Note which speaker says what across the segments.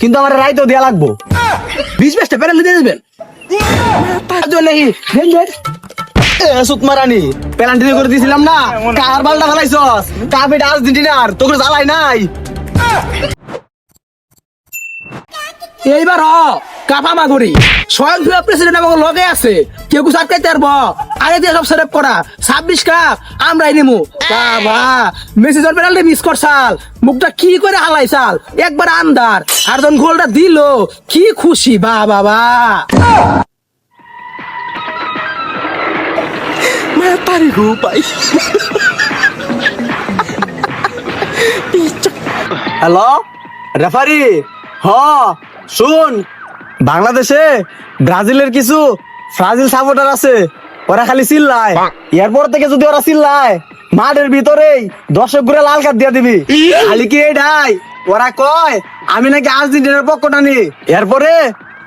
Speaker 1: কিন্তু আমার রাইতো দেয়া লাগবো।
Speaker 2: 20-20টা পেনাল্টি দিয়ে দিবেন তার জন্য কি
Speaker 1: সুতমারানি পেনাল্টি করে দিয়েছিলাম না, কার বালটা ফেলাইছস? কাপেটা আর্জেন্টিনার, তোকে জ্বালাই নাই।
Speaker 2: এইবার কাপা মাগুরি স্বয়ং প্রেসিডেন্ট আমাকে লগে আছে, কেউ কিছু আটকাইতে পারবো? আগে দিয়ে সব সেরেপ করা 26 কাপ আমরাই নিমু। বাবা মেসি যখন পেনাল্টি মিস করছাল, মুখটা কি করে হালাইছাল, একবার আন্দার আর যখন গোলটা দিল কি খুশি। বা বাবা
Speaker 1: হ্যালো রেফারি, শুন, বাংলাদেশে ব্রাজিলের কিছু ব্রাজিল সাপোর্টার আছে, ওরা খালি চিল্লায়। এরপর থেকে যদি ওরা চিল্লায়, মাঠের ভিতরেই দর্শক ঘুরে লাল কার্ড দিয়ে দিবি। খালি কি এটাই, ওরা কয় আমি নাকি আর্জেন্টিনার পক্ষ টানি। এরপরে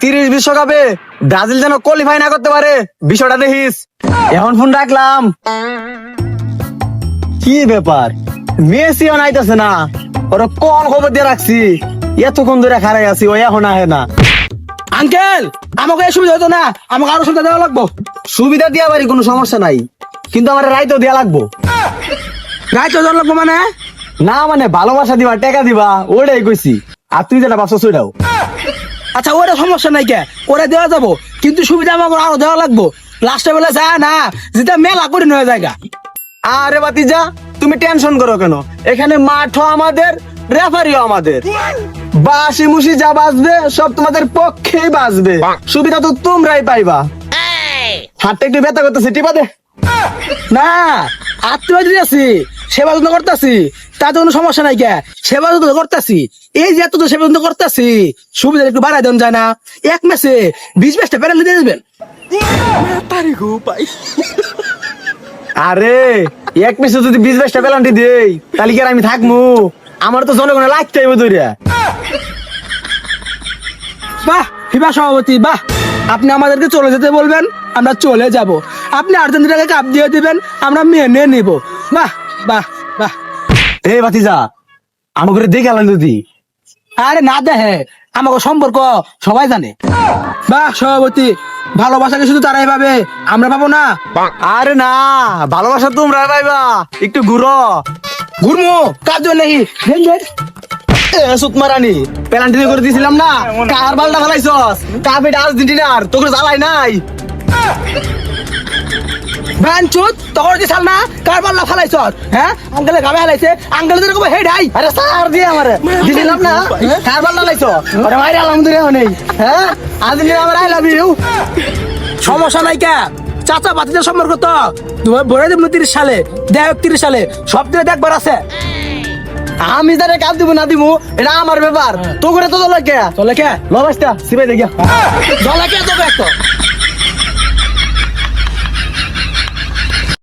Speaker 1: 30 বিশ্বকাপে ব্রাজিল যেন কোয়ালিফাই না করতে পারে, বিষয়টা দেখিস। এখন ফোন রাখলাম। কি ব্যাপার, মেসিও নাইতেছে না, ওরা কোন খবর দিয়ে রাখছি, এতক্ষণ ধরে খারাই আছি, ও এখন আহে না।
Speaker 2: আঙ্কেল আমাকে এই সুবিধা হতো না, আমাকে আরো সুবিধা দেওয়া লাগবো।
Speaker 1: সুবিধা দিয়া পারি, কোনো সমস্যা নাই, কিন্তু আমার রাইতো দেয়া লাগবো।
Speaker 2: রাইট দেওয়া লাগবো মানে?
Speaker 1: না মানে ভালোবাসা দিবা, টাকা দিবা, ওটাই কইছি। আর তুই যেটা ভাবছো সেটাও।
Speaker 2: আচ্ছা ওরা সমস্যা নাই, কে ওরা দেওয়া যাবো, কিন্তু সুবিধা আমাকে আরো দেওয়া লাগবো। লাস্টে বেলা যায় না যেটা মেলা করে নয় জায়গা।
Speaker 1: আরে বাতিজা, তুমি টেনশন করো কেন? এখানে মাঠও আমাদের, রেফারিও আমাদের। বাসি মুসি যা বাজবে সব তোমাদের পক্ষেই বাজবে, সুবিধা তো তোমরাই পাইবা। হাতটা একটু ব্যথা করতেছে, টিপা দে।
Speaker 2: না আত্মীয় যদি আছি, সেবা যত্ন করতেছি, তাতে কোনো সমস্যা নাই, কে সেবা যত্ন করতেছি। এই যে এত তো সেবা যত্ন করতেছি, সুবিধা একটু বাড়াই দেন যায় না? এক ম্যাচে 20-20টা পেনাল্টি দিয়ে দিবেন।
Speaker 1: আরে এক মিশে যদি 20-22টা পেনাল্টি দেই, তাহলে কি আর আমি থাকবো? আমার তো জনগণে লাগতে হইব দইরা।
Speaker 2: বাহ ফিফা সভাপতি, বাহ, আপনি আমাদেরকে চলে যেতে বলবেন, আমরা চলে যাব। আপনি আর্জেন্টিনাকে কাপ দিয়ে দিবেন, আমরা মেনে নিব। বাহ বাহ বাহ।
Speaker 1: এ বাতিজা, আমাকে দেখে আলেন যদি।
Speaker 2: আরে না দেখে, আমাকে সম্পর্ক সবাই জানে। বাহ সভাপতি, ভালোবাসাকে শুধু তারাই পাবে, আমরা পাবো না।
Speaker 1: আরে না, ভালোবাসা তোমরা পাইবা, একটু ঘুরো।
Speaker 2: ঘুরমু কার জন্য নাকি?
Speaker 1: সুতমারানি পেনাল্টি করে দিয়েছিলাম না, কার বালটা ফেলাইছস? কাপেটা আর্জেন্টিনার, তোকে জ্বালাই নাই।
Speaker 2: বাঞ্চুত তখন দিছাল না, কার পাল্লা ফালাইছ? হ্যাঁ আঙ্কেলে গাবে হালাইছে, আঙ্কেলে তোর হে ঢাই।
Speaker 1: আরে সার দিয়ে আমারে দিছিলাম না, কার বালটা লাইছো? আরে মাইরে আলহামদুলিল্লাহ নেই। হ্যাঁ আর্জেন্টিনা আমার আই লাভ ইউ।
Speaker 2: সমস্যা নাই, কে চাচা বাতিদের সম্পর্ক তো তোমার বলে দেব 30 সালে, দেখ 30 সালে সব দিনে দেখবার আছে।
Speaker 1: আমি তারে কাপ দিব না দিব এটা আমার ব্যাপার, তো করে তো লাগে।
Speaker 2: চলে কে
Speaker 1: লবাসটা সিবাই দেখিয়া
Speaker 2: চলে কে তোকে একটা